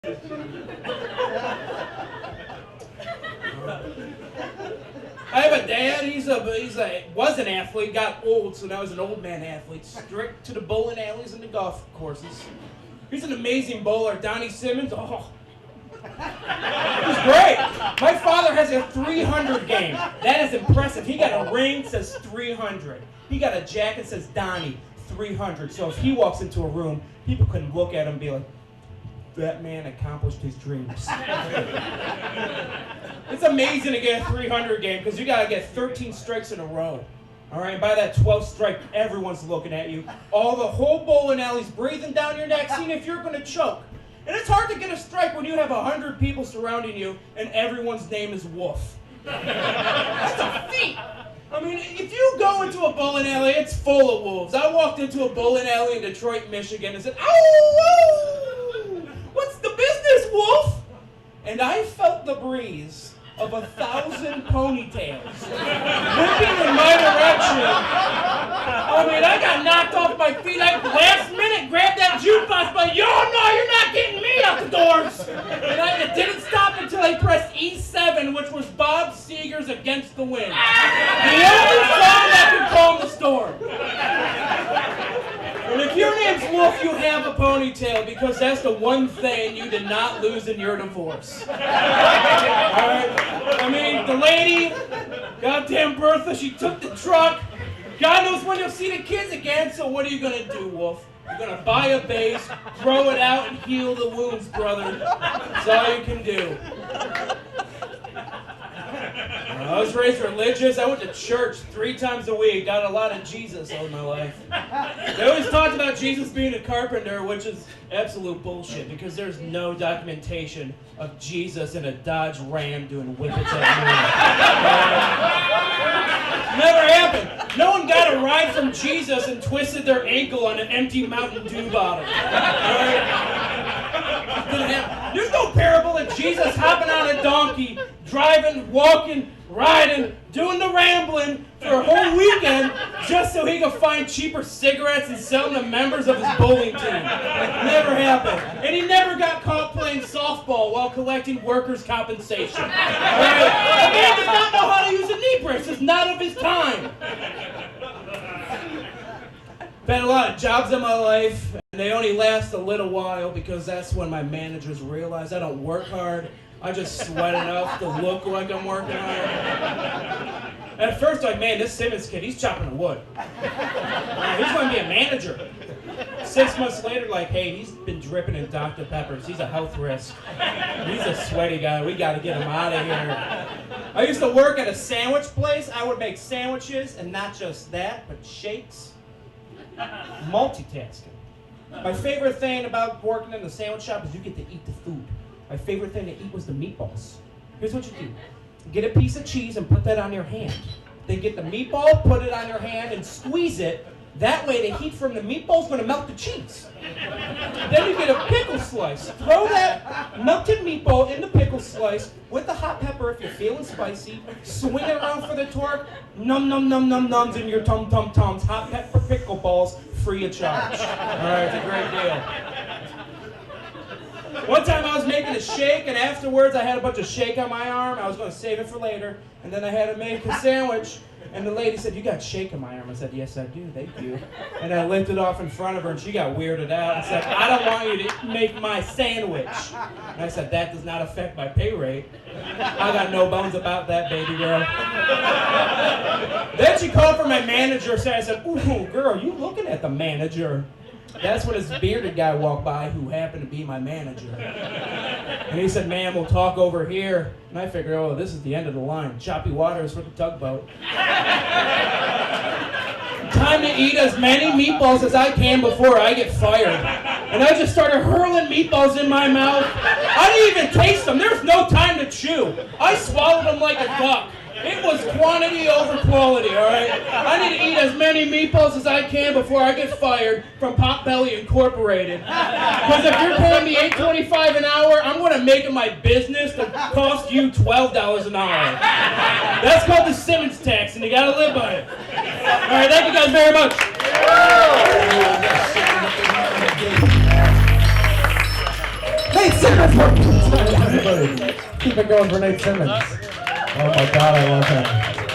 I have a dad. He was an athlete, got old, so now he's an old man athlete. Strict to the bowling alleys and the golf courses. He's an amazing bowler. Donnie Simmons. Oh, he's great. My father has a 300 game. That is impressive. He got a ring that says 300. He got a jacket that says Donnie 300. So if he walks into a room, people couldn't look at him and be like, that man accomplished his dreams. It's amazing to get a 300 game because you got to get 13 strikes in a row. All right, by that 12th strike, everyone's looking at you. The whole bowling alley's breathing down your neck, seeing if you're going to choke. And it's hard to get a strike when you have 100 people surrounding you and everyone's name is Wolf. That's a feat. I mean, if you go into a bowling alley, it's full of wolves. I walked into a bowling alley in Detroit, Michigan and said, "Ow! What's the business, Wolf?" And I felt the breeze of 1,000 ponytails whipping in my direction. I mean, I got knocked off my feet. I last minute grabbed that jukebox, but yo, no, you're not getting me out the doors. And it didn't stop until I pressed E7, which was Bob Seger's Against the Wind. The only song that could calm the storm. And if your name's Wolf, you have a ponytail because that's the one thing you did not lose in your divorce. Alright? I mean, the lady, goddamn Bertha, she took the truck. God knows when you'll see the kids again, so what are you going to do, Wolf? You're going to buy a base, throw it out, and heal the wounds, brother. That's all you can do. I was raised religious. I went to church 3 times a week. Got a lot of Jesus all my life. They always talked about Jesus being a carpenter, which is absolute bullshit because there's no documentation of Jesus in a Dodge Ram doing whippets at noon. Never happened. No one got a ride from Jesus and twisted their ankle on an empty Mountain Dew bottle. Didn't happen. There's no parable of Jesus hopping on a donkey, driving, walking, riding, doing the rambling for a whole weekend just so he could find cheaper cigarettes and sell them to members of his bowling team. Never happened. And he never got caught playing softball while collecting workers' compensation. Right? The man did not know how to use a knee brace. It's not of his time. I've had a lot of jobs in my life, and they only last a little while because that's when my managers realize I don't work hard. I just sweat enough to look like I'm working hard. At first, like, man, this Simmons kid, he's chopping the wood. He's going to be a manager. 6 months later, like, hey, he's been dripping in Dr. Peppers. He's a health risk. He's a sweaty guy. We got to get him out of here. I used to work at a sandwich place. I would make sandwiches, and not just that, but shakes. Multitasking. My favorite thing about working in the sandwich shop is you get to eat the food. My favorite thing to eat was the meatballs. Here's what you do. Get a piece of cheese and put that on your hand. Then get the meatball, put it on your hand, and squeeze it. That way the heat from the meatball is going to melt the cheese. Then you get a pickle slice. Throw that melted meatball in the pickle slice with the hot pepper if you're feeling spicy. Swing it around for the torque. Num num num num nums in your tum tum tums. Hot pepper pickle balls free of charge. All right, it's a great deal. One time I was making a shake, and afterwards I had a bunch of shake on my arm. I was going to save it for later, and then I had to make a sandwich, and the lady said, "You got shake on my arm." I said, "Yes, I do. Thank you." And I licked it off in front of her, and she got weirded out and said, "I don't want you to make my sandwich." And I said, "That does not affect my pay rate. I got no bones about that, baby girl." Then she called for my manager, so I said, "Ooh, girl, you looking at the manager?" That's when this bearded guy walked by who happened to be my manager. And he said, "Ma'am, we'll talk over here." And I figured, oh, this is the end of the line. Choppy waters for the tugboat. Time to eat as many meatballs as I can before I get fired. And I just started hurling meatballs in my mouth. I didn't even taste them. There's no time to chew. I swallowed them like a duck. It was quantity over quality, all right? I need to eat as many meatballs as I can before I get fired from Potbelly Incorporated. Because if you're paying me $8.25 an hour, I'm going to make it my business to cost you $12 an hour. That's called the Simmons tax, and you got to live by it. All right, thank you guys very much. Nate Simmons! Everybody, keep it going for Nate Simmons. Oh my God, I love him.